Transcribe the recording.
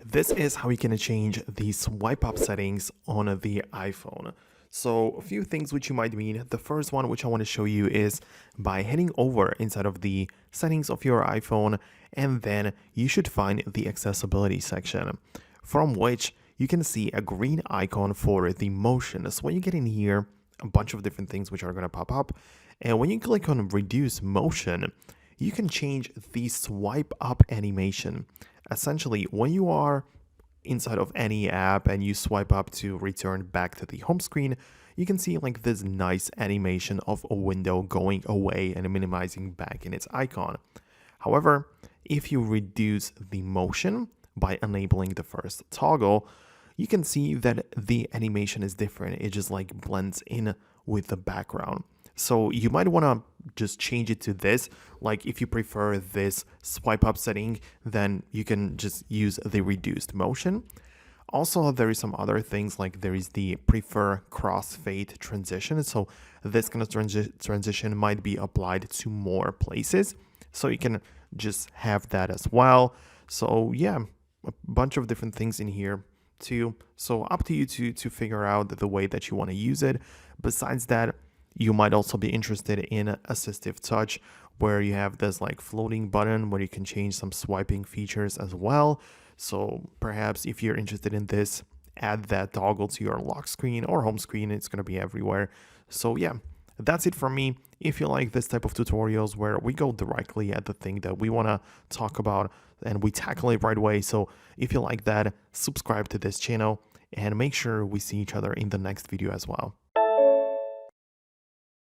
This is how you can change the swipe up settings on the iPhone. So a few things which you might mean. The first one which I want to show you is by heading over inside of the settings of your iPhone, and then you should find the accessibility section from which you can see a green icon for the motion. So when you get in here, a bunch of different things which are going to pop up. And when you click on reduce motion, you can change the swipe up animation. Essentially, when you are inside of any app and you swipe up to return back to the home screen, you can see like this nice animation of a window going away and minimizing back in its icon. However, if you reduce the motion by enabling the first toggle, you can see that the animation is different. It just like blends in with the background. So you might want to just change it to this. Like if you prefer this swipe up setting, then you can just use the reduced motion. Also, there is some other things like there is the prefer crossfade transition. So this kind of transition might be applied to more places. So you can just have that as well. So yeah, a bunch of different things in here too. So up to you to figure out the way that you want to use it. Besides that, you might also be interested in assistive touch, where you have this like floating button where you can change some swiping features as well. So perhaps if you're interested in this, add that toggle to your lock screen or home screen. It's going to be everywhere. So yeah, that's it from me. If you like this type of tutorials where we go directly at the thing that we want to talk about and we tackle it right away. So if you like that, subscribe to this channel and make sure we see each other in the next video as well.